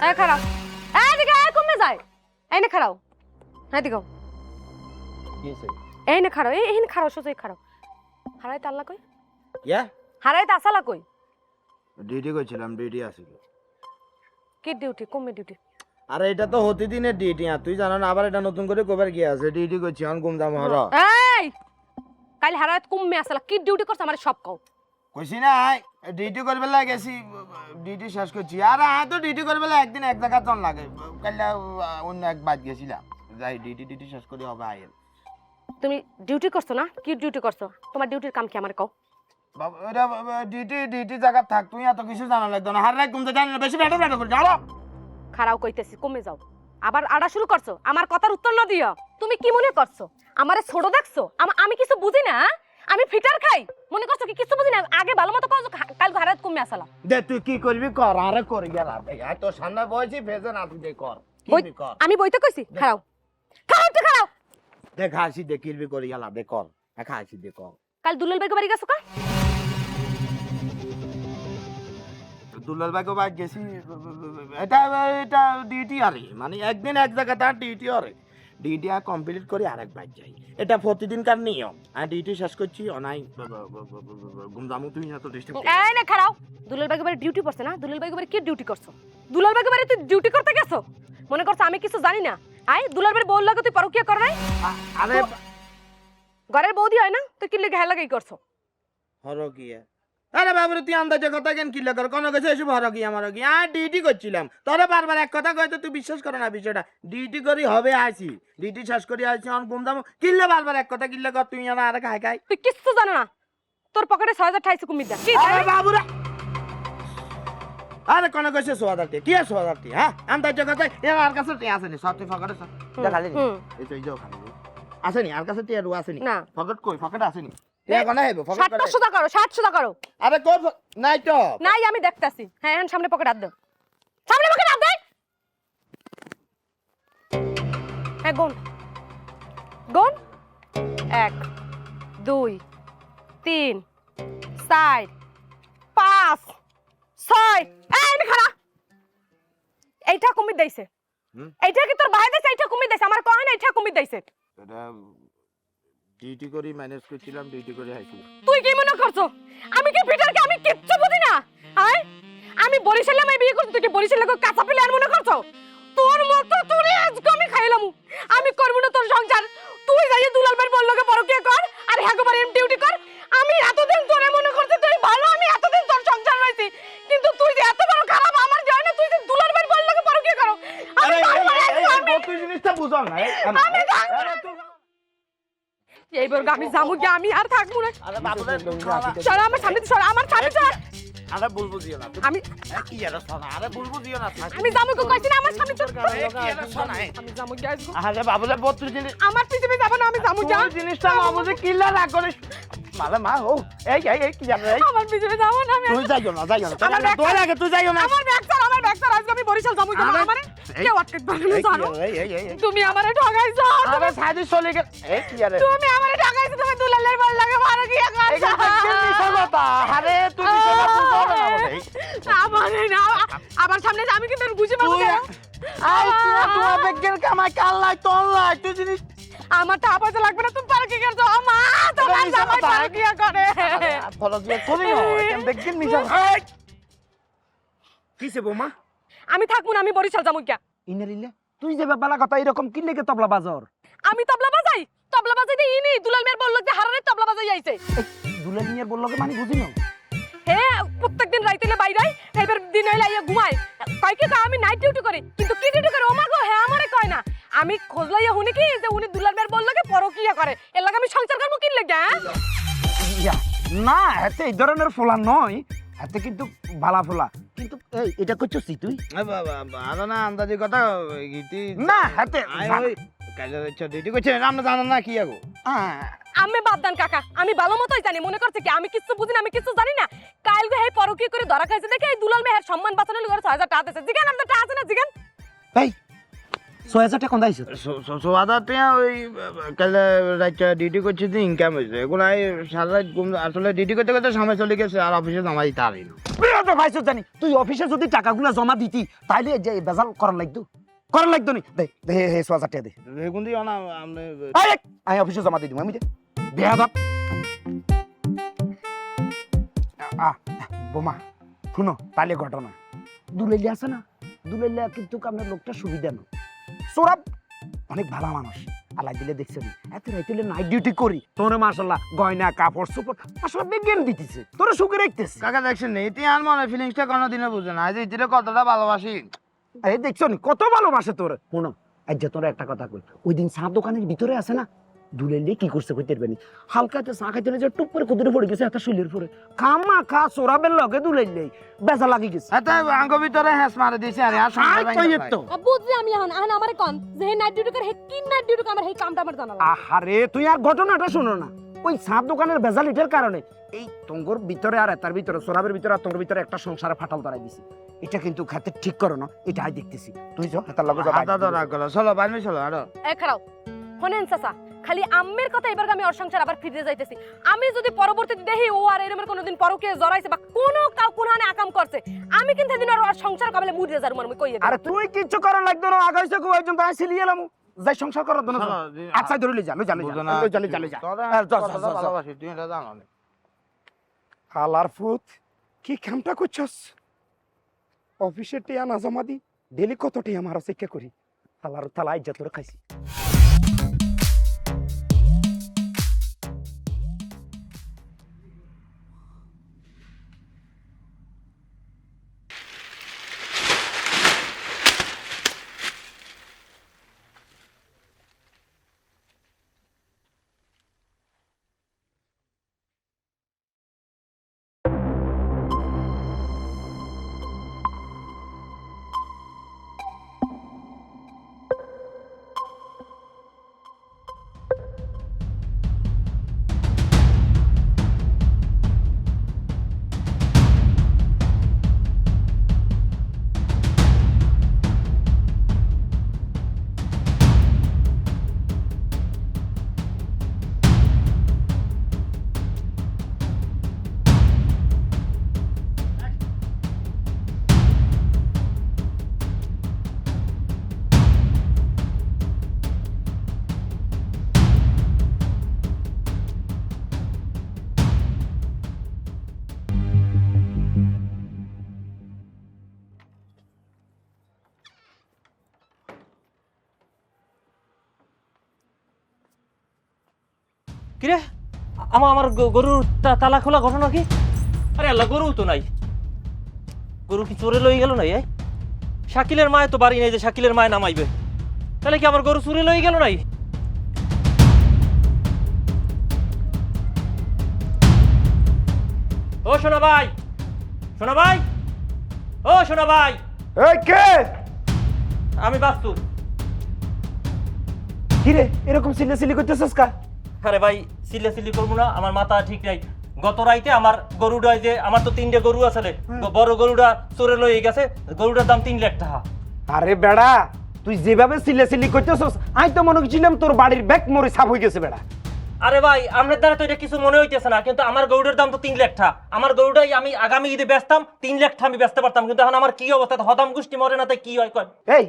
এই খারাও এদিকে কমে যায় এই না খারাও এদিকে কি হইছে এই না খারাও এই না খারাও সোজা খারাও হারাই তাল্লা কই ইয়া হারাই তাসালা কই ডিউটি করছিলাম ডিউটি আসিল কি ডিউটি কমে ডিউটি আরে এটা তো হতে দিনের ডিউটি আর তুই জানো না আবার এটা নতুন করে কবার কি আছে ডিউটি করছি এখন ঘুম দাম হর এই কাল হারাত কমে আসলা কি ডিউটি করছ আমার সব কও কইছি না ডিউটি করবে লাগে গেছি ডিউটি শেষ করছি আর তো ডিউটি করবে একদিন এক জায়গা তন লাগে কাল অন্য এক বাদ গেছিলাম যাই ডিউটি শেষ করে হবে আইল তুমি ডিউটি করছো না কি ডিউটি করছো তোমার ডিউটির কাম কি আমার কও বাবা এটা ডিউটি জায়গা থাক তুই এত কিছু জানা লাগতো না হার রাত ঘুমতে জানি না বেশি ব্যাটার ব্যাটার করে জানো খারাও কইতেছি কমে যাও আবার আড়া শুরু করছো আমার কথার উত্তর না দিও তুমি কি মনে করছো আমারে ছোট দেখছো আমি কিছু বুঝি না আমি ফিটার খাই মনে করছো কি কিছু বুঝি না আগে ভালো মতো কও কাল হারাত কমে আসলা দে তুই কি করবি কর আরে করি গেল আর তোর সামনে বইছি ভেজে না তুই কর কি কর আমি বইতে কইছি খারাও খারাও তো খারাও দেখ হাসি দে কিরবি করি গেল দে কর এক হাসি দে কর কাল দুলাল ভাইকে বাড়ি গেছো কা দুলাল ভাইকে বাদ গেছি এটা এটা ডিউটি আরে মানে একদিন এক জায়গা তার ডিউটি আরে ডিউটি আর কমপ্লিট করি আরেক বাদ যাই এটা প্রতিদিনকার নিয়ম আর ডিউটি শেষ করছি অনাই ঘুমদামু তুই না তো ডিস্টার্ব এই না খারাও দুলাল ভাইকে বাড়ি ডিউটি করছে না দুলাল ভাইকে বাড়ি কি ডিউটি করছো দুলাল ভাইকে বাড়ি তুই ডিউটি করতে গেছো মনে করছো আমি কিছু জানি না আই দুলাল ভাই বল লাগে তুই পরকিয়া কর নাই আরে ঘরের বৌদি হয় না তুই কি লেগে হেলাগাই করছো হরো কি আরে বাবুরে তুই আন্দাজে কথা কেন কি লাগার কোন কাছে এসে হরো কি আমার কি আর ডিউটি করছিলাম তোরা বারবার এক কথা কইতে তুই বিশ্বাস করো না বিষয়টা ডিউটি করি হবে আসি ডিউটি শেষ করি আসি অন ঘুমদাম কিল্লে বারবার এক কথা কিল্লে কর তুই আর আরে খাই খাই তুই কিচ্ছু জানো না তোর পকেটে 6000 ঠাইছে কুমির দা কি আরে বাবুরে আরে কোন কাছে সোয়াদারটি কি আছে সোয়াদারটি হ্যাঁ আন্দাজে কথা আর কাছে তে আসেনি সব তুই পকেটে সব দেখালি এই তো এই যাও খালি আসেনি আর কাছে তে আর আসেনি না পকেট কই পকেট আসেনি তে কোন হেব পকেট 700 টাকা করো 700 টাকা করো আরে কই নাই তো নাই আমি দেখতাছি হ্যাঁ এখন সামনে পকেট হাত দাও সামনে পকেট হাত দে হ্যাঁ গুন গুন 1 2 3 4 5 6 এই খাড়া এইটা কুমির দিছে এইটা কি তোর ভাই দিছে এইটা কুমির দিছে আমার কয় না এইটা কুমির দিছে এটা ডিউটি করি ম্যানেজ করছিলাম ডিউটি করে আইছি তুই কি মনে করছো আমি কি পিটারকে আমি কিচ্ছু বুঝি না হ্যাঁ আমি বরিশালে আমি বিয়ে করতে তুই কি বরিশালে কাঁচা পিলে আর মনে করছো তোর মতো তোরে আজকে আমি খাইলাম আমি করব না তোর সংসার তুই যাই দুলাল ভাই বললো কে পরকিয়া কর আর একবার এম ডিউটি কর আমি এতদিন তোরে মনে করতে তুই ভালো আমি এতদিন তোর সংসার রইছি কিন্তু তুই যে এত বড় খারাপ আমার যায় না তুই যে দুলাল ভাই বললো কে পরকিয়া করো আমি তুই জিনিসটা বুঝাও না এইবার আমি যাবো কি আমি আর থাকবো না আরে বাবুরে সর আমার সামনে সর আমার সামনে সর আরে বলবো দিও না আমি কি আর শোনা আরে বলবো দিও না আমি যাবো কো কইছি না আমার সামনে সর কি আর শোনা আমি যাবো গাইস আরে বাবুরে 32 জিনিস আমার পিছনে যাব না আমি যাবো যা জিনিসটা বাবুরে কিল্লা রাগ করে মালে মা ও এই কি জানো এই আমার পিছনে যাব না আমি তুই যাইও না তুই আগে তুই যাইও না আমার ব্যাগ স্যার আজকে আমি বরিশাল যাবো আমারে কে আটকে পারলো জানো তুমি আমারে ঠগাইছো আরে সাদি চলে গেল এই কি আরে তুমি আমারে ঠগাইছো তুমি দুলালের বল লাগে মারো কি এই মিশা কথা আরে তুই মিশা কথা বুঝো না আমারে না আবার সামনে আমি কিন্তু বুঝি পাবো না আই তুই বেগের কামাই কাল্লাই তল্লাই তুই জিনিস আমার টা পয়সা লাগবে না তুমি পারো কি করছো আমা তোমার জামাই পারো কি করে ফলো দিয়ে করি না এখন বেগের মিশা কিসে বৌমা আমি থাকবো না আমি বরিশাল যাবো কি ইনারিলে তুই যে বালা কথা এরকম কি লেগে তবলা বাজর আমি তবলা বাজাই দে ইনি দুলাল মেয়ের বললো যে হারারে তবলা বাজাই আইছে দুলাল নিয়ার বললো মানে বুঝি না হে প্রত্যেকদিন রাইতেলে বাইরাই এবার দিন হইলে আইয়া ঘুমাই কয় কি আমি নাইট ডিউটি করি কিন্তু কি ডিউটি করে ওমা গো হে আমারে কয় না আমি খোঁজ লাইয়া হুনি কি যে উনি দুলাল মেয়ের বললো যে পরকিয়া করে এর লাগি আমি সংসার করব কি লাগা ইয়া না এতে এই ধরনের ফোলা নয় এতে কিন্তু ভালা ফোলা কিন্তু এই এটা করছিস তুই আরে না আন্দাজি কথা গিটি না হাতে কাজে ডিউটি করছে আমরা জানেন না কি আগো আমি বাদদান কাকা আমি ভালো মতোই জানি মনে করছে কি আমি কিছু বুঝি না আমি কিছু জানি না কাল গে হে পরকিয়া করে ধরা খাইছে দেখে এই দুলাল মেয়ের সম্মান বাঁচানোর লাগি 6000 টাকা দিয়েছে জিগান আমাদের টাকা আছে না জিগান এই 6,000 টাকা কোন দাইছ? সোয়াদাতে ওই কালে রাইটা ডিউটি করছি তো ইনকাম হয়েছে এখন এই সারা রাত ঘুম আসলে ডিউটি করতে করতে সময় চলে গেছে আর অফিসে জমা দিতে পারি না। বিরত ভাইছ জানি তুই অফিসে যদি টাকাগুলো জমা দিতি তাইলে যে বেজাল করার লাগতো নি। দে দে হে 6,000 টাকা দে। এখন দিও না আপনি আমি অফিসে জমা দিয়ে দিব আমি দে বেয়াদব। বোমা শুনো তাহলে ঘটনা দুলাইলি আছে না, দুলাইলি কিন্তু আপনার লোকটা সুবিধা না, সৌরভ অনেক ভালো মানুষ। আল্লাহ দিলে দেখছেন এত রাইতে নাইট ডিউটি করি তোরে মাশাআল্লাহ গয়না কাপড় সুপড় মাশাআল্লাহ বিজ্ঞান দিতেছে তোরে সুখে রাখতেছে। কাকা দেখছেন না এতে আর মনে ফিলিংসটা কোনোদিনও বুঝে না যে এতে কতটা ভালোবাসি। এই দেখছো নি কত ভালোবাসে তোরে। শুনো আজ যে তোরা একটা কথা কই, ওই দিন চা দোকানের ভিতরে আছে না দুলাইলি কি করছে কইতে পারবেনি, হালকাতে চা খাইতে যে টুপ করে কুদরে পড়ে গেছে একটা শুলির পরে খামা খা সৌরভের লগে দুলাইলি বেজা লাগি গেছে। এত আঙ্গ ভিতরে হ্যাস মারে দিছে আর আর বুঝলি আমি এখন এখন আমারে কোন যে হে নাইট ডিউটি করে হে কি নাইট ডিউটি করে আমার হে কামটা আমার জানা লাগে। আহারে তুই আর ঘটনাটা শুনো না, ওই চা দোকানের বেজাল ইটের কারণে এই তঙ্গর ভিতরে আর এটার ভিতরে সৌরভের ভিতরে আর তঙ্গর ভিতরে একটা সংসারে ফাটাল ধরাই দিছে। এটা কিন্তু খাতে ঠিক করো না, এটা আই দেখতেছি তুই যাও হাতার লগে হাতা ধরা গেল চলো বাইরে চলো আরো এ খারাও হনেন চাচা খালি আম্মের কথা এবার আমি ওর সংসার আবার ফিরে যাইতেছি। আমি যদি পরবর্তীতে দেখি ও আর এরকম কোনোদিন পরকে জড়াইছে বা কোনো কোনহানে আকাম করছে আমি কিন্তু সেদিন আর ওর সংসার কবলে মুড়ে যার মনে কইয়ে আরে তুই কিচ্ছু করার লাগতো না, আগাইছে কো একজন তাই সিলি এলাম যাই সংসার করার দন আচ্ছা ধরে লই যা ভালোবাসি তুই এটা জানো না। হালার ফুত কি কামটা করছস, অফিসে টিয়া না জমা দি ডেলি কত টিয়া মারা চেষ্টা করি হালার তালা ইজ্জত করে খাইছি। কিরে আমার গরুর তালা খোলা ঘটনা কি? আরে আল্লাহ গরু তো নাই, গরু কি চোরে লই গেল নাই? শাকিলের মায় তো বাড়ি নেই যে শাকিলের মায় নামাইবে, তাহলে কি আমার গরু চুরে লই গেল নাই? ও সোনা ভাই, সোনা ভাই, ও সোনা ভাই, এই কে? আমি বাস্তু। কি রে এরকম সিলি করতেছস কা? আরে ভাই সিলি করবো না, আমার মাথা ঠিক নাই। গত রাইতে আমার গরুটা যে আমার তো 3টে গরু আছে, বড় গরুটা চোরে লই গেছে, গরুটার দাম 3 লাখ টাকা। আরে বেড়া তুই যেভাবে সিলি করতেছস আমি তো মনে করছিলাম তোর বাড়ির ব্যাগ মরে সাফ হয়ে গেছে বেড়া। আরে ভাই আপনার দ্বারা তো এটা কিছু মনে হইতেছে না, কিন্তু আমার গরুটার দাম তো 3 লাখ টাকা। আমার গরুটাই আমি আগামী ঈদে বেচতাম 3 লাখ টাকা আমি বেচতে পারতাম, কিন্তু এখন আমার কি অবস্থা, হদাম গোষ্ঠী মরে না তাই কি হয় কয়? এই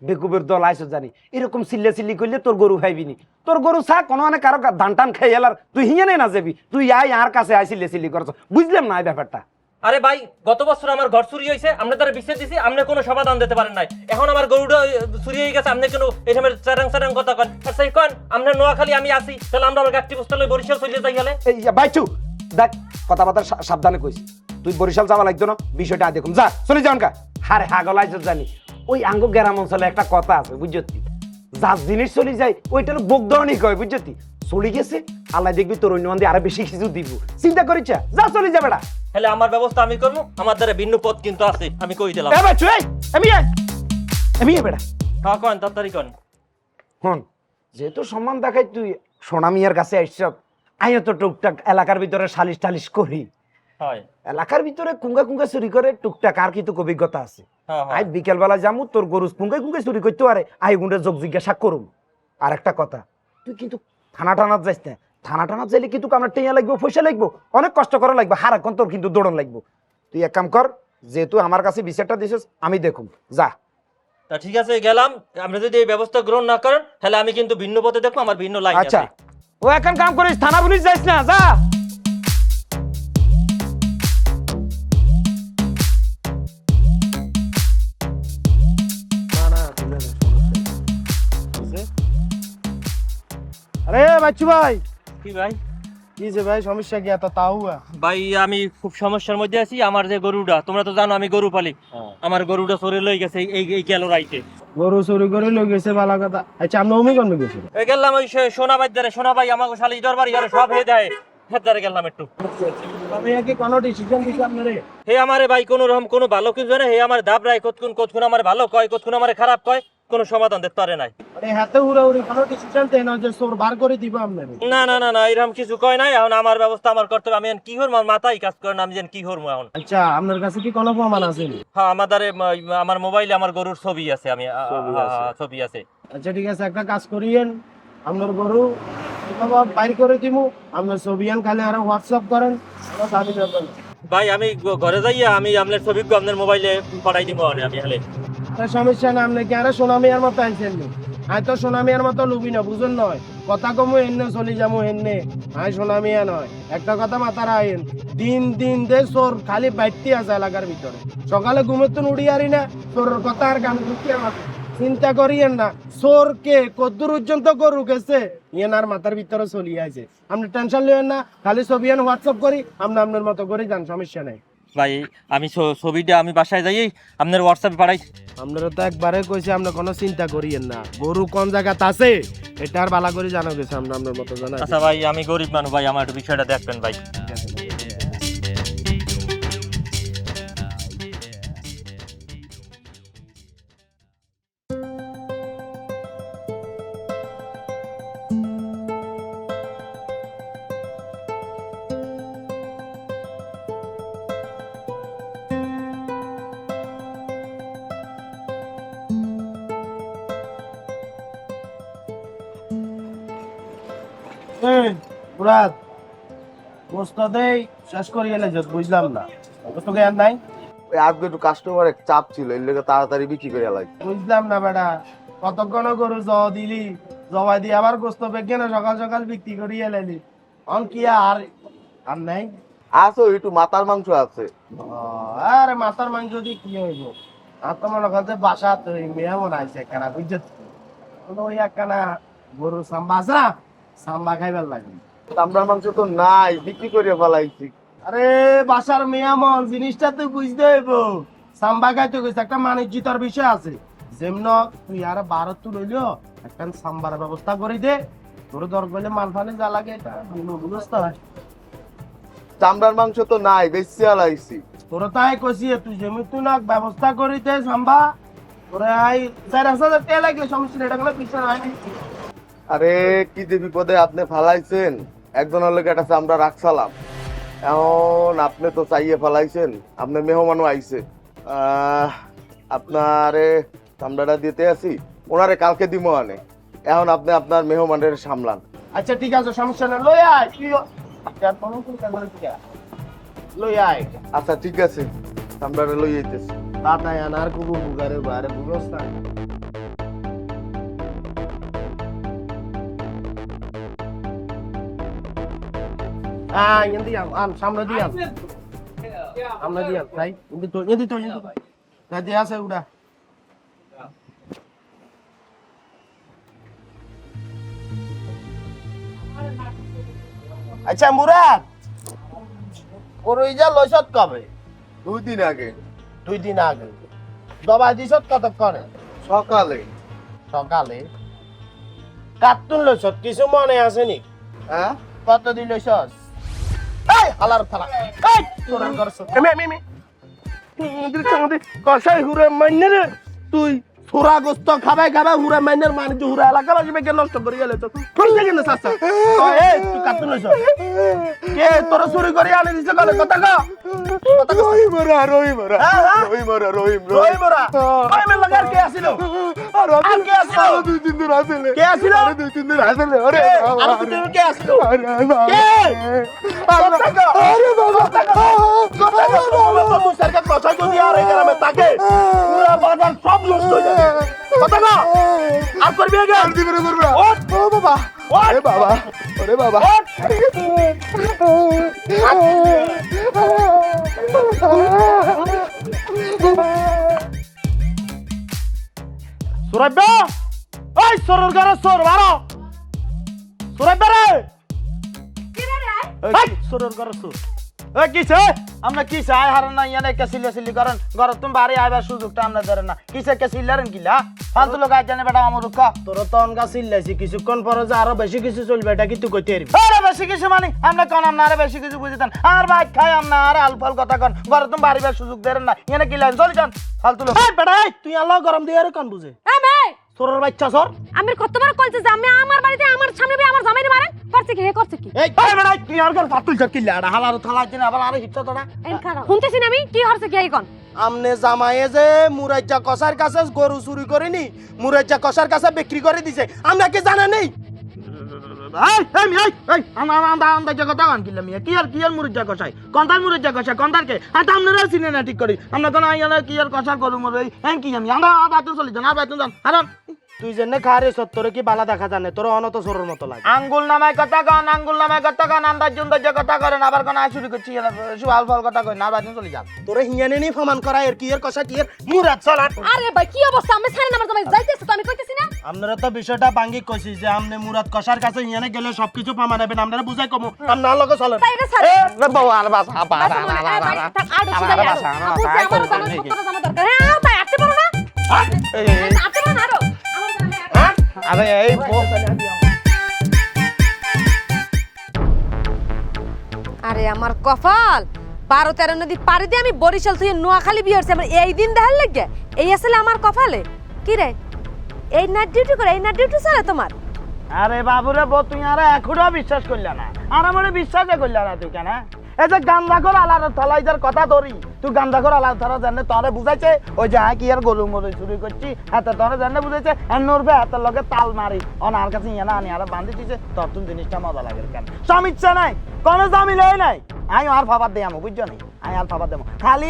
বেকুবের দল আইসো জানি এরকম সিলি করলে তোর গরু খাইবি, তোর গরু চা কোনো মানে কারো ধান টান খাই এলার তুই হিঙে না যাবি, তুই আয় আর কাছে আই সিলি করছ, বুঝলাম না এই ব্যাপারটা। আরে ভাই গত বছর আমার ঘর চুরি হয়েছে, আমরা তারা বিশ্বাস দিছি, আপনি কোনো সমাধান দিতে পারেন নাই। এখন আমার গরুটা চুরি হয়ে গেছে, আপনি কেন এই সময় চারাং কথা কন? সেই কন আমরা নোয়াখালী আমি আসি, তাহলে আমরা গাড়ি বস্তা লই বরিশাল চলে যাই গেলে। এই বাইচু দেখ কথাবার্তা সাবধানে কইস, তুই বরিশাল যাওয়া লাগতো না, বিষয়টা দেখুন যা চলে যান কা। হারে হাগল আইস জানি ওই আঙ্গ গ্রাম অঞ্চলে একটা কথা আছে বুঝতি, যার জিনিস চলে যায় ওইটার বোগদরণই কয় বুঝতি, চলে গেছে আল্লাহ দেখবি তোর অন্য আরো বেশি কিছু দিব, চিন্তা করিস যা চলে যাবে না। তাহলে আমার ব্যবস্থা আমি করবো, আমার দ্বারা ভিন্ন পথ কিন্তু আছে, আমি কই দিলাম। বেড়া হ্যাঁ কন তাড়াতাড়ি কন। হন যেহেতু সম্মান দেখাই তুই সোনা মিয়ার কাছে আসছ, আমিও তো টুকটাক এলাকার ভিতরে সালিশ টালিশ করি, হয় এলাকার ভিতরে কুঙ্গা কুঙ্গা চুরি করে টুকটাক আর কিন্তু অভিজ্ঞতা আছে হ্যাঁ আই বিকেল বেলা যামু তোর গরু কুঙ্গাই কুঙ্গাই চুরি করতে পারে আই গুন্ডে যোগ জিজ্ঞাসা করুম আর একটা কথা তুই কিন্তু থানা টানাত যাইস না থানা টানাত যাইলে কিন্তু আমার টেঁয়া লাগবে পয়সা লাগবে অনেক কষ্ট করা লাগবে হারাক্ষণ তোর কিন্তু দৌড়ন লাগবে তুই এক কাম কর যেহেতু আমার কাছে বিচারটা দিছিস আমি দেখুম যা তা ঠিক আছে গেলাম আপনি যদি এই ব্যবস্থা গ্রহণ না করেন তাহলে আমি কিন্তু ভিন্ন পথে দেখবো আমার ভিন্ন লাইন আচ্ছা আছে ও এখন কাম করিস থানা পুলিশ যাইস না যা আরে বাচ্চু ভাই কি ভাই কি যে ভাই সমস্যা কি এত তাও ভাই আমি খুব সমস্যার মধ্যে আছি আমার যে গরুটা তোমরা তো জানো আমি গরু পালি আমার গরুটা চরে লই গেছে এই এই গেল রাইতে গরু চুরি করে লই গেছে ভালো কথা আচ্ছা আপনি অমি করবে গেছে এই গেলাম ওই সোনাবাই দারে সোনাবাই আমাকে শালি দরবার ইয়ারে সব হে দেয় হেদারে গেলাম একটু আমি কি কোনো ডিসিশন দিছি আপনারে হে আমারে ভাই কোনো রকম কোনো ভালো কিছু জানে হে আমার দাবরাই কতক্ষণ আমার ভালো কয় কতক্ষণ আমার খারাপ কয় কোনো সমাধান দিতে পারে নাই আরে হাতে উড়াউড়ি কোনো ডিসিশন দেন না যে সোর বার করে দিব আপনারে না না না না এরকম কিছু কয় নাই এখন আমার ব্যবস্থা আমার করতে হবে আমি এখন কি করবো আমার মাথায় কাজ করে না আমি যেন কি করবো এখন আচ্ছা আপনার কাছে কি কোনো প্রমাণ আছে হ্যাঁ আমার মোবাইলে আমার গরুর ছবি আছে আমি ছবি আছে আচ্ছা ঠিক আছে একটা কাজ করিয়েন আপনার গরু বাইর করে দিমু আপনার ছবিয়ান খালি আর হোয়াটসঅ্যাপ করেন দাবি যাবেন ভাই আমি ঘরে যাইয়া আমি আপনার ছবি আপনার মোবাইলে পাঠাই দিব আমি হলে সমস্যা না আপনি কি আর সোনামিয়ার মতো আইছেন আই তো সোনামিয়ার মতো লুবি না বুঝুন নয় কথা কমু এনে চলি যাবো এনে আই সোনামিয়া নয় একটা কথা মাথার আইন দিন দিন দে চোর খালি বাইতে আছে এলাকার ভিতরে সকালে ঘুমের তো উড়ি আরি না চোরের কথা আর গান করতে আমার চিন্তা করিয়েন না চোর কে কদ্দুর পর্যন্ত গরু গেছে ইয়ানার মাথার ভিতরে চলি আছে আপনি টেনশন লিয়েন না খালি ছবি আন হোয়াটসঅ্যাপ করি আপনি আপনার মতো করে যান সমস্যা নাই ভাই আমি ছবিটা আমি বাসায় যাই আপনার হোয়াটসঅ্যাপে পাঠাই আপনারা তো একবারে কইছে আপনি কোনো চিন্তা করিয়েন না গরু কোন জায়গাতে আছে এটা আর বালা করে জানা গেছে আমরা আপনার মতো জানা আচ্ছা ভাই আমি গরিব মানুষ ভাই আমার একটু বিষয়টা দেখবেন ভাই মুরাদ গোস্ত দেই শেষ করি এলে যত বুঝলাম না গোস্ত জ্ঞান নাই ওই আজকে একটু কাস্টমারের চাপ ছিল এর লেগে তাড়াতাড়ি বিক্রি করে লাগে বুঝলাম না বেটা কতক্ষণ গরু জবা দিলি জবাই দিয়ে আবার গোস্ত বেগে না সকাল সকাল বিক্রি করি এলাইলি অন কি আর আর নাই আসো একটু মাথার মাংস আছে আরে মাথার মাংস দিয়ে কি হইব আর তো মনে করছে বাসা তো মেয়ে মনে আছে একখানা বুঝছো ওই একখানা গরু সাম্বা আছে না সাম্বা খাইবার লাগে চামড়ার মাংস তো নাই বিক্রি করে ফেলাইছি আরে বাসার মেয়ামন জিনিসটা তুই বুঝতে হইব সাম্বা খাইতে গেছে একটা বাণিজ্যতার বিষয় আছে যেমন তুই আর ভারত তুই লইলো একটা সাম্বার ব্যবস্থা করে দে তোর দর গেলে মাল ফানে যা লাগে এটা বুঝতে হয় চামড়ার মাংস তো নাই বেশি আলাইছি তোর তাই কষি তুই যেমন তুই না ব্যবস্থা করে দে সাম্বা তোরে আই 4,000 টাকা লাগলে সমস্যা এটা কোনো পিছনে হয় আরে কি যে বিপদে আপনি ফালাইছেন একজনের লোক একটা চামড়া রাখছিলাম এখন আপনি তো চাইয়ে ফেলাইছেন আপনার মেহমানও আইছে আপনারে চামড়াটা দিতে আসি ওনারে কালকে দিব আনে এখন আপনি আপনার মেহমানের সামলান আচ্ছা ঠিক আছে সমস্যা না লই আয় তুই যার কোনো কাজ করে লই আয় আচ্ছা ঠিক আছে চামড়াটা লই আইতেছি তাতায় আনার কুবু বুগারে বারে বুগস্তা Yang diam, sama diam. Sama diam, baik. Ini tuh. Tadi saya udah. আচ্ছা মুরাদ গরুইজা লইছত কবে 2 দিন আগে 2 দিন আগে দবা দিছত কতক্ষণে সকালে সকালে কাতুন লইছত কিছু মনে আছে নি হ্যাঁ কত দিন লইছস এই হালার ফালা এই তোরা করছ মে দিল চঙ্গে কসাই হুরে মাইনে রে তুই সুরা গোস্ত খাবাই খাবাই হুরা মাইনের মানে যে হুরা এলাকাবাসী বেগে নষ্ট করে গেলে তো কইছে কেন চাচা এ তুই কাটতে লইছ কে তোর চুরি করে আনি দিছে কলে কথা কও কথা কও রহিম মোরা রহিমের লাগা আর কে আসিল আর কে আসিল 2-3 দিন আসিল কে আসিল 2-3 দিন আসিল আরে কে আসিল কে আরে বাবা তুই সরকার কথা কই আর এই গ্রামে তাকে পুরো বাজার সব নষ্ট হয়ে যাবে কথা না আর করবি আগে আর দিবি করবে ও বাবা ওরে বাবা ওরে বাবা সুরাইব ওই সরর ঘরে সর বারো সুরাইব রে এই সরর ঘরে সর এ কিছে আমরা কি চাই হারান না ইয়ানে কে সিলি করেন ঘর তুমি বাড়ি আইবার সুযোগটা আমরা ধরেন না কিছে কে সিলারেন কিলা ফালতু লোক আইজানে বেটা আমার রুকা তোর তো অনগা চিল্লাইছি কিছুক্ষণ পরে যে আরো বেশি কিছু চলবে এটা কি তুই কইতে পারবি আরে বেশি কিছু মানে আমরা কোন আমরা আরে বেশি কিছু বুঝিতাম আর ভাই খাই আমরা আরে আলফাল কথা কোন ঘর তুমি বাড়ি আইবার সুযোগ ধরেন না ইয়ানে কি লাইন চলে যান ফালতু লোক এই বেটা এই তুই আল্লাহ গরম দিয়ে আর কোন বুঝে এ ভাই তোর বাচ্চা সর আমি কতবার কইছে যে আমি আমার বাড়িতে আমার সামনে আমার জামাইরে মারেন করছে কি হে করছে কি এই বেটা তুই আর কর ফাতুল চট কিল্লা আড়া হালার থালা দিন আবার আরে হিটটা তোরা এন খারাপ শুনতেছি না আমি কি হরছে কি আইকন আমনে জামাইয়ে যে মুরাজ্জা কসার কাছে গরু চুরি করেনি মুরাজ্জা কসার কাছে বিক্রি করে দিছে আমরা কি জানা নেই আমরা জগতা গান কিনলাম কি আর মুরুজ্জা কষাই কন্তার মুরুজ্জা কষাই কন্তারকে আর আপনারা চিনে না ঠিক করি আমরা কোন আইয়ালে কি আর কষার করু মরে হ্যাঁ কি আমি আমরা বাতুন চলি যান আর বাতুন যান আর তুই জেনে খারে সত্তরে কি বালা দেখা জানে তোর অনত সরর মতো লাগে আঙ্গুল নামায় কথা গান আন্দাজ জুন্দাজ কথা করেন আবার কোন শুরু করছি সুয়াল ফল কথা কই না বাতুন চলি যান তোরে হিয়ানে নি ফমান করা এর কি এর কষা কি এর মুরাদ চলা আরে ভাই কি অবস্থা আমি ছাড়েন আমার জামাই যাইতেছে তো আমি কইতেছি না আপনারা তো বিষয়টা ভাঙ্গি কইছি যে আমনে মুরাদ কষার কাছে হিয়ানে গেলে সবকিছু পামা নেবেন আপনারা বুঝাই কমু আমনা লগে চলেন তাই রে ছাড়ে বউ আর বাসা আমার জামা দরকার হ্যাঁ তাই আটতে পারো না আটতে পারো না আরো আমার জামাই আরে এই আরে আমার কপাল 12-13 নদী পাড়ি দিয়ে আমি বরিশাল থেকে নোয়াখালী বিয়ে হচ্ছে আমার এই দিন দেখার লাগে এই আসলে আমার কপালে কি রে এই নাইট ডিউটি করে এই নাইট ডিউটি চলে তোমার আরে বাবুরে বউ তুই আরে এখনো বিশ্বাস করলা না আর আমার বিশ্বাসই করলা না তুই কেন এই যে গান্দাখোর আলার থালাইজার কথা ধরি তুই গান্দাখোর আলার থালা জানে তোরে বুঝাইছে ওই যে কি আর গরু মরু চুরি করছি হাতে তোরে জানে বুঝাইছে নড়বে হাতের লগে তাল মারি অনার কাছে ইয়ে না আনি আর বান্ধি দিছে তোর তুমি জিনিসটা মজা লাগে কেন সমস্যা নাই কোনো জামিলাই নাই আমি আর ভাবার দেয় আমি বুঝছো নি আমি আর ভাবার দেবো খালি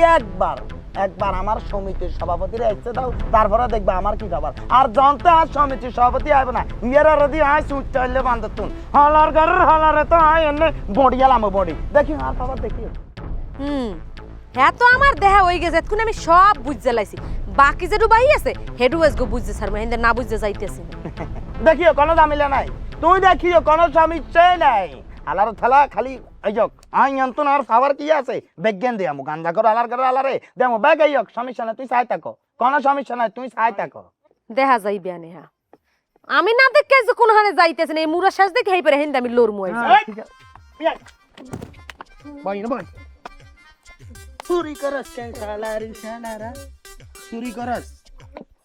একবার আমার সমিতির সভাপতিরা এসে দাও তারপরে দেখবে আমার কি খবর আর জানতে আর সমিতির সভাপতি আইবে না ইয়ার যদি আয় সুট চাইলে বান্ধতুন হলার ঘরের হলারে তো আয় এনে বডি গেলাম বডি দেখি আর খবর দেখি হ্যাঁ তো আমার দেহা হয়ে গেছে এখন আমি সব বুঝতে লাইছি বাকি যেটু বাহি আছে হেডু এসগো বুঝতে স্যার মাহিন্দা না বুঝতে যাইতেছি দেখিও কোনো জামিলা নাই তুই দেখিও কোনো সমস্যাই নাই আলার থালা খালি আইজক আই অন্তন আর খাবার কি আছে বেজ্ঞান দিয়ামু গান্দা কর আলার করে আলারে দেমু বেগ আইজক সমস্যা নাই তুই চাই থাকো কোনো সমস্যা নাই তুই চাই থাকো দেখা যাইবে নেহা আমি না দেখে যে কোন হানে যাইতেছে না এই মুরা শেষ দেখে হেই পারে হিন্দা আমি লড়মু আইছি ভাই না ভাই চুরি করস কেন শালারি শানারা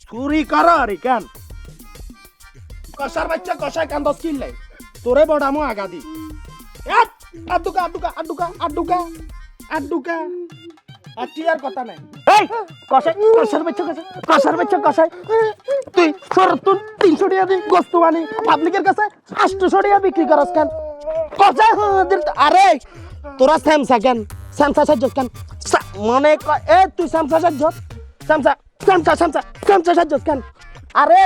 চুরি কর রে কেন কষার বাচ্চা কষায় কান 10 কিল লাই তোরে বড়ামু আগাদি আড্ডুকা আটি আর কথা নাই এই কষার বাচ্চা কষায় তুই তুই 300 টাকা দি গোস্ত আনি পাবলিকের কাছে 800 টাকা বিক্রি করস কেন কষায় আরে তোরা স্যামসা সাজ্জ কেন মনে এ তুই স্যামসা সাজ্জ কেন আরে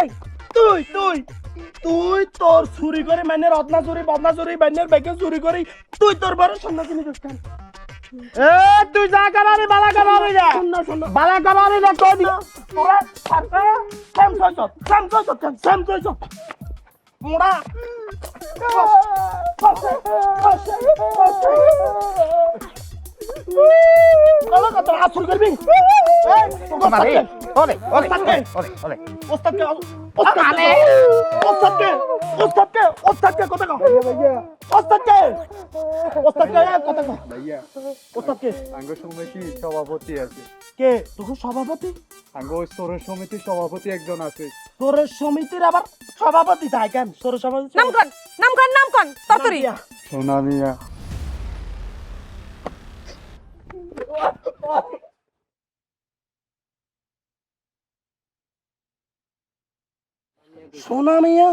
তুই তোর চুরি করে মানে রত্না চুরি বদনা চুরি বাইনের ব্যাগে চুরি করি তুই তোর বড় সন্ন্যাসী নিছিস কেন এ তুই যা করারে বালা করারে যা বালা করারে যা কই দিও তোরা সারতে স্যামসা মোড়া কলা কত আসুর করবি ওরে ওস্তাদকে কথা কও ওস্তাদকে কথা কও ভাইয়া আঙ্গ সমিতি সভাপতি আছে কে তোর সভাপতি? আঙ্গো স্তরের সমিতির সভাপতি একজন আছে। তোর সমিতির আবার সভাপতি তাই কেন? তোর সভাপতি নাম কন তাড়াতাড়ি। সোনা মিয়া। সোনা মিয়া,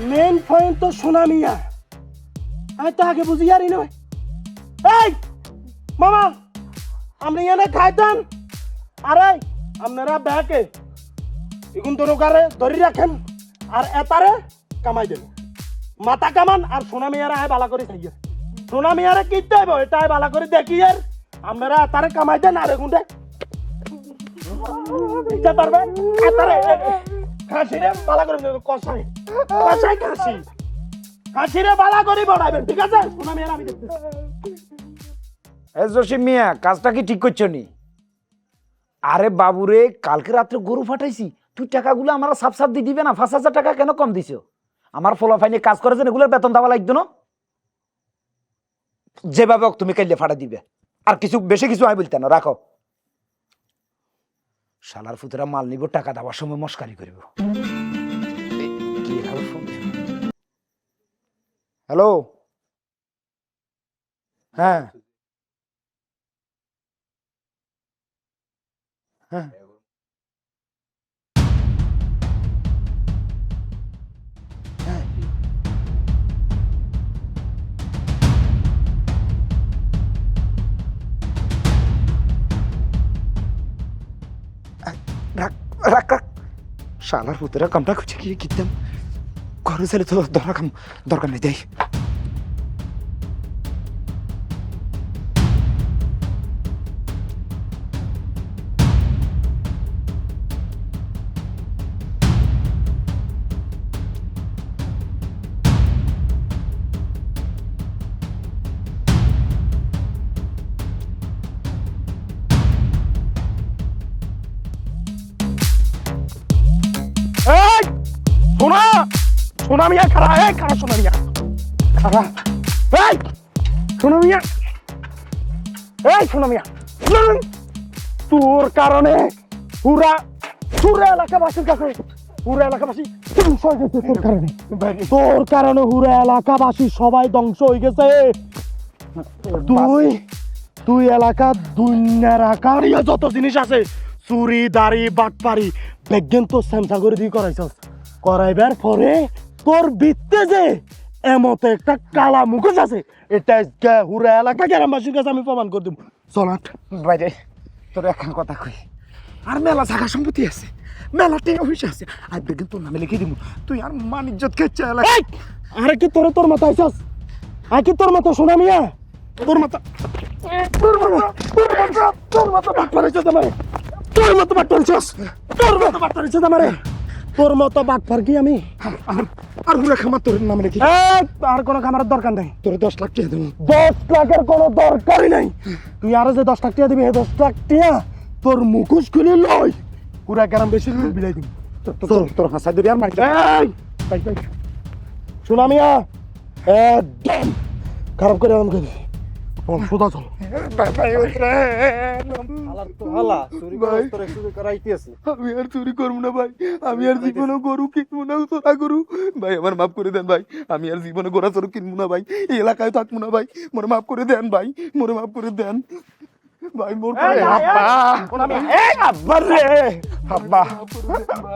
মেন পয়েন্ট তো সোনা মিয়া। আমি তো আগে বুঝি আরি নয়। এই মামা, আপনি এনে খাইতেন? আরে আপনারা ব্যাকে এখন তো রোগারে ধরে রাখেন আর এতারে কামাই দেন। মাথা কামান আর সোনা মিয়ারা আয় বালা করে খাইয়ে। সোনা মিয়ারা কিনতে হইব এটা বালা করে দেখি আর আপনারা এতারে কামাই দেন আর এখন দিতে পারবেন। এতারে খাসি রে বালা করে কষাই কষাই খাসি রে বালা করে বড়াইবেন, ঠিক আছে? সোনা মিয়ারা আমি দেখতে। এ জসিম মিয়া, কাজটা কি ঠিক করছো নি? আরে বাবুরে, কালকে রাত্রে গরু ফাটাইছি, তুই টাকাগুলো আমার সাফ সাফ দিয়ে দিবে না? 5,000 টাকা কেন কম দিছো? আমার ফলাফাইনে কাজ করেছেন, এগুলোর বেতন দেওয়া লাগতো না? যেভাবে হোক তুমি কাইলে ফাটা দিবে, আর কিছু বেশি কিছু আমি বলতে না, রাখো। শালার ফুতেরা মাল নিব, টাকা দেওয়ার সময় মস্কারি করব। হ্যালো, হ্যাঁ হ্যাঁ, রাখ রাখ রাখ। শালার পুতরা কামটা খুঁজে গিয়ে কিনতাম, ঘরে ছেলে তো দরকার নেই। দেয় সোনা, সোনা মিয়া খারা, খারা সোনা মিয়া খারা। সোনা মিয়া, সোনা মিয়া, তোর কারণে পুরা এলাকাবাসীর কাছে, পুরা এলাকাবাসী ধ্বংস হয়ে গেছে তোর কারণে। তোর কারণে পুরা এলাকাবাসী সবাই ধ্বংস হয়ে গেছে। তুই এলাকা দুনিয়ার আকার যত জিনিস আছে, চুরি দাড়ি বাটপারি বেগেন তো স্যামসা করে দিয়ে করাইছস। করাইবার পরে তোর ভিত্তে যে এমত একটা কালা মুখোশ আছে, এটা হুরা এলাকা গ্রামবাসীর কাছে আমি প্রমাণ করে দিব। চলাট বাইরে, তোর একটা কথা কই, আর মেলা জায়গা সম্পত্তি আছে, মেলা টাকা পয়সা আছে, আর বেগেন তোর নামে লিখে দিব। তুই আর মান ইজ্জত খেচ্ছে এলাকা। আরে কি তোর মাথা আইছস? আর কি তোর মতো সোনা মিয়া? তোর মাথা বাট পারিছস আমারে, তোর মতো বাট পারিছস, তোর মতো বাট পার কি আমি আর পুরো খামার তোর নামে লিখি। আর কোনো খামারের দরকার নাই, তোর 10 লাখ টাকা দেবো। 10 লাখের কোনো দরকারই নাই। তুই আরো যে 10 লাখ টাকা দিবি, 10 লাখ টাকা তোর মুখোশ খুলে লই, পুরা গ্রাম বেশি বিলাই দিবি। তোর হাসা ধরে আর মারি। শোনা মিয়া, একদম খারাপ করে আমাকে সোজা চল। আমি আর চুরি করবো না ভাই, আমি আর জীবনে গরু কিনবো না, সোনা গরু ভাই, আমার মাফ করে দেন ভাই। আমি আর জীবনে গোড়া চোর কিনবো না ভাই, এই এলাকায় থাকবো না ভাই, মোরে মাফ করে দেন ভাই, মোরে মাফ করে দেন ভাই। মোর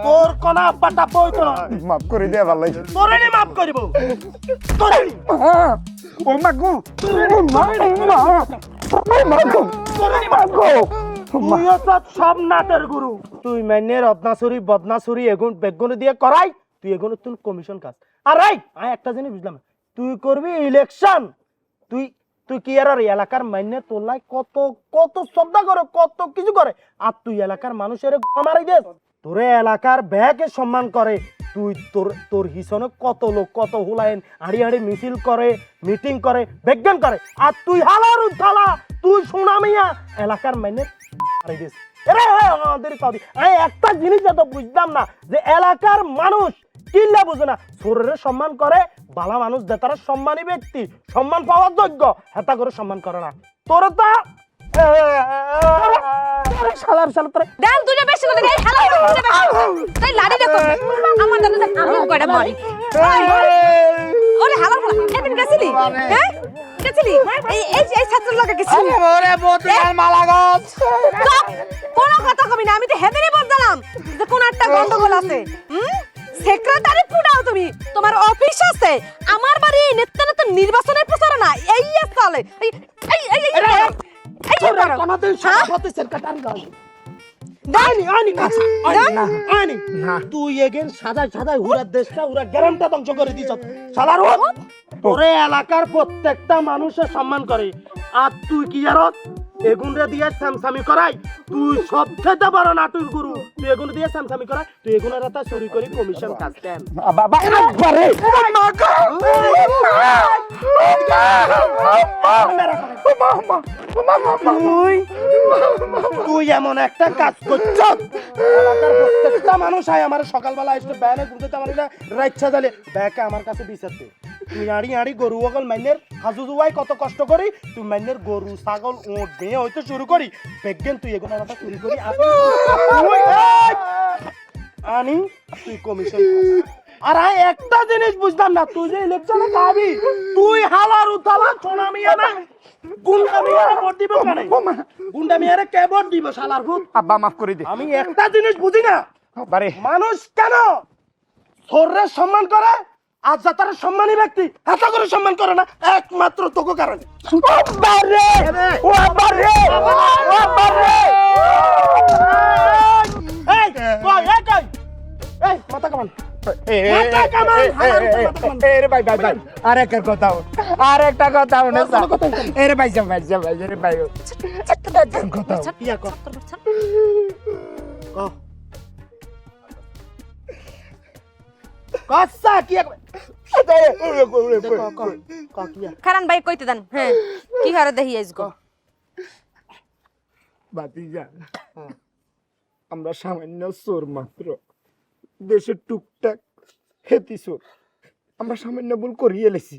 তোর কোন আব্বাটা বইতো না, মাফ করে দেয়া ভালো লাগছে। তোরে নি মাফ করিব, তোরে নি। ও মাগো, তুইও তো সব নাটের গুরু। তুই মাইনে রত্নাচুরি বদনাচুরি এগুন বেগুন দিয়ে করাই, তুই এগুন তুই কমিশন কাজ। আর এই আমি একটা জিনিস বুঝলাম, তুই করবি ইলেকশন, তুই কি আর এলাকার মাইনে তোলাই কত কত শ্রদ্ধা করে, কত কিছু করে, আর তুই এলাকার মানুষের মারাই দেস। তোরে এলাকার ব্যাকে সম্মান করে, তুই তোর হিসনে কত লোক কত হুলাইন হাড়ি হাড়ি মিছিল করে, মিটিং করে, বিজ্ঞান করে, আর তুই হালার উঠালা, তুই সোনা মিয়া এলাকার মাইনে মারাই দেস। আমাদের একটা জিনিস তো বুঝতাম না, যে এলাকার মানুষ কিল্লা বুঝে না, শরীরের সম্মান করে, বালা মানুষ যে তারা সম্মানী ব্যক্তি, সম্মান পাওয়ার যোগ্য, হেতা করে সম্মান করে না। তোর তো শালার শালা তোরা দেন দুটো বেশি করে এই হেলা দুটো বেশি তাই লাড়ি দেখো আমার দাদা আমি কয়টা মারি ওরে হালার হালা এদিন গেছিলি হ্যাঁ গেছিলি এই ছাত্র লাগা গেছিলি ওরে বতুলার মালা গাছ চুপ! কোনো কথা কবি না আমি তো হেদেরই বললাম যে কোন একটা গন্ডগোল আছে সেক্রেটারি পুডাও তুমি তোমার অফিস আছে আমার বাড়ি নেতা নেতা নির্বাচনের প্রচারণা এই চলে এই এই এই এই কোনদিন সভাপতি সেক্রেটারি গাছ তুই এগেন সাদা সাদা হুরা দেশটা হুরা গ্রামটা ধ্বংস করে দিছ শালার ওরে এলাকার প্রত্যেকটা মানুষের সম্মান করে আর তুই কি জারত এগুনরে দিয়ে সামসামি করাই তুই সবচেয়ে বড় নাটুর গুরু তুই এগুন দিয়ে সামসামি করাই তুই এগুনের রাতা চুরি করে কমিশন কাজ দেন বাবা আরে তুই এমন একটা কাজ করছ এলাকার প্রত্যেকটা মানুষ আয় আমার সকালবেলা এসে ব্যানে ঘুরতে পারি না রাইচ্ছা জালে ব্যাকে আমার কাছে বিচার দে তুই আড়ি আড়ি গরু ওগল মাইনের হাজু জুয়াই কত কষ্ট করি তুই মাইনের গরু ছাগল ওট বেয়ে হইতে শুরু করি বেগেন তুই এগুলো একটা চুরি করি আনি তুই কমিশন আর আমি একটা জিনিস বুঝলাম না তুই যে ইলেকশনে খাবি তুই হালার উতালা সোনা মিয়া না গুন্ডা মিয়ারে ভোট দিব কেন গুন্ডা মিয়ারে কে ভোট দিব শালার ভূত আব্বা মাফ করে দে আমি একটা জিনিস বুঝি না বারে মানুষ কেন ছোটরে সম্মান করে আর যাতারে সম্মানী ব্যক্তি এত করে সম্মান করে না একমাত্র তোকে কারণে বারে ও বারে ও বারে এই কই এই মাথা কামান মাথা কামান এরে ভাই ভাই ভাই আরেকটা কথা আরেকটা কথা না স্যার এরে ভাই ভাই ভাই এরে ভাই কথা পিয়া কর কসা কি খারান ভাই কইতে দেন হ্যাঁ কি হারে দেহি আজগো বাতিজা আমরা সামান্য চোর মাত্র দেশের টুকটাক হেতি চোর আমরা সামান্য ভুল করিয়ে এলেছি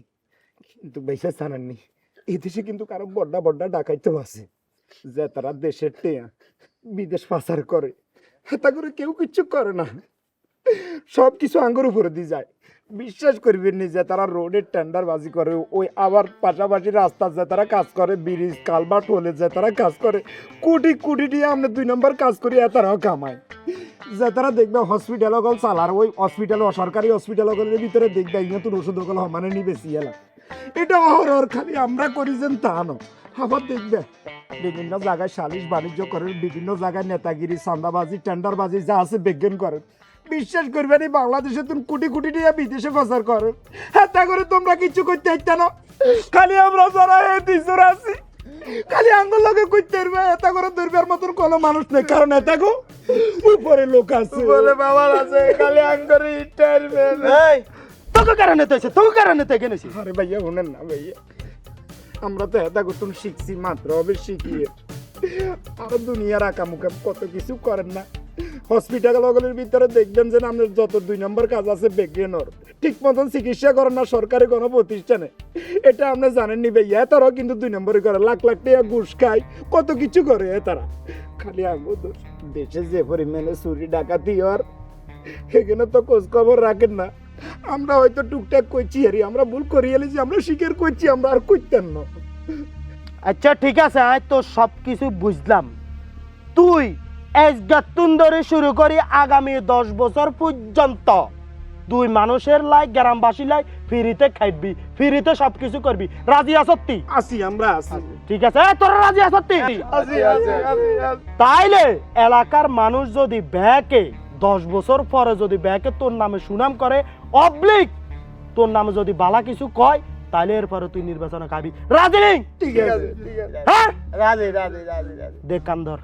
কিন্তু বেশা জানাননি এই দেশে কিন্তু কারো বড্ডা বড্ডা ডাকাইতে আছে যে তারা দেশের টেয়া বিদেশ পাচার করে তা করে কেউ কিচ্ছু করে না সব কিছু আঙ্গুর উপরে দিয়ে যায় বিশ্বাস করবেন নি যে তারা রোডের টেন্ডার বাজি করে ওই আবার পাশাপাশি রাস্তা যে তারা কাজ করে ব্রিজ কালভার্ট হলে যে তারা কাজ করে কোটি কোটি দিয়ে আমরা 2 নম্বর কাজ করি তারাও কামায় যে তারা দেখবে হসপিটাল গল চালার ওই হসপিটাল অসরকারি হসপিটাল গলের ভিতরে দেখবে নতুন ওষুধ গল মানে নি বেশি এলা এটা অহরহর খালি আমরা করি যেন তা না আবার দেখবে বিভিন্ন জায়গায় সালিশ বাণিজ্য করেন বিভিন্ন জায়গায় নেতাগিরি চাঁদাবাজি টেন্ডারবাজি যা আছে বিজ্ঞান করেন বিশ্বাস করবে না বাংলাদেশে তুমি কোটি কোটি টাকা বিদেশে পাচার করো হ্যাঁ তা করে তোমরা কিছু করতে চাইতে না খালি আমরা যারা তিনশোর আছি খালি আঙ্গুল লোকে করতে পারবে এটা করে ধরবার মতন কোনো মানুষ নেই কারণ এটা গো উপরে লোক আছে বলে বাবা আছে খালি আঙ্গুরি ইন্টারভিউ এই তোকে কারণে তো তোকে কারণে তো গেনেছি আরে ভাইয়া শুনেন না ভাইয়া আমরা তো এটা করতুন শিখছি মাত্র হবে শিখিয়ে আর দুনিয়ার আকামুকাম কত কিছু করেন না হসপিটালের ভিতরে দেখবেন যে আপনার যত 2 নম্বর কাজ আছে বেগেনর ঠিক মতন চিকিৎসা করেন না সরকারি কোনো প্রতিষ্ঠানে এটা আপনি জানেননি ভাইয়া তারাও কিন্তু 2 নম্বরই করে লাখ লাখ টাকা ঘুষ খায় কত কিছু করে তারা খালি আমাদের দেশে যে পরিমাণে চুরি ডাকাতি আর এখানে তো খোঁজ খবর রাখেন না আমরা হয়তো টুকটাক করছি আরে আমরা ভুল করি এলেছি আমরা স্বীকার করছি আমরা আর করতেন না আচ্ছা ঠিক আছে আজ তো সব কিছু বুঝলাম তুই এসগাতুন ধরে শুরু করি আগামী 10 বছর পর্যন্ত তুই মানুষের লাই গ্রামবাসী লাই ফ্রিতে খাইবি ফ্রিতে সবকিছু করবি রাজি আসত্তি আসি আমরা আসি ঠিক আছে তোরা রাজি আসত্তি আসি আসি আসি তাইলে এলাকার মানুষ যদি ব্যাকে 10 বছর পরে যদি ব্যাকে তোর নামে সুনাম করে অবলিক তোর নামে যদি বালা কিছু কয় তাইলে এরপরে তুই নির্বাচনে খাবি রাজি নেই ঠিক আছে হ্যাঁ রাজি রাজি রাজি রাজি দেখ কান ধর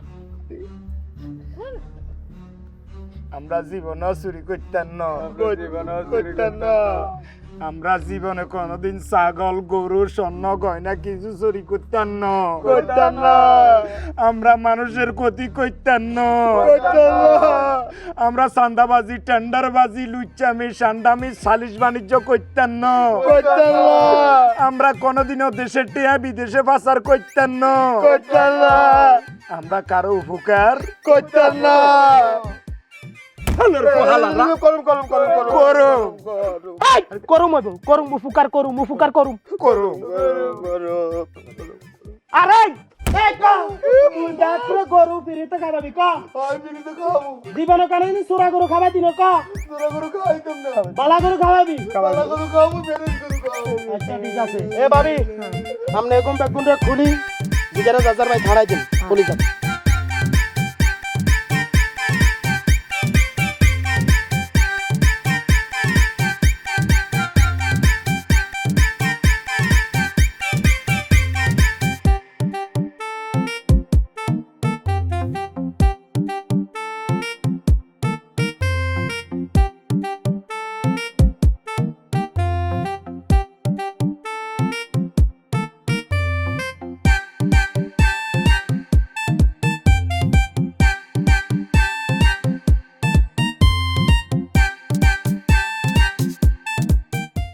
আমরা জীবনও চুরি করতাম না করতাম না আমরা জীবনে কোনোদিন ছাগল গরু স্বর্ণ গয়না কিছু চুরি করতাম না করতাম না আমরা মানুষের ক্ষতি করতাম না করতাম না আমরা চাঁদাবাজি টেন্ডারবাজি লুচ্চামি সান্ডামি সালিশ বাণিজ্য করতাম না করতাম না আমরা কোনোদিনও দেশের টিয়া বিদেশে পাচার করতাম না করতাম না আমরা কারো উপকার করতাম না আরে গরু ফিরিতে খাবাবি ক জীবন কানে চোরা গরু খাবা দিন ক বালা গরু খাওয়াবি আচ্ছা ঠিক আছে এ ভাবি আমনে এরকম ব্যাগুনটা খুলি জিগারে 1000 ভাই ছাড়াই দিন খুলি যান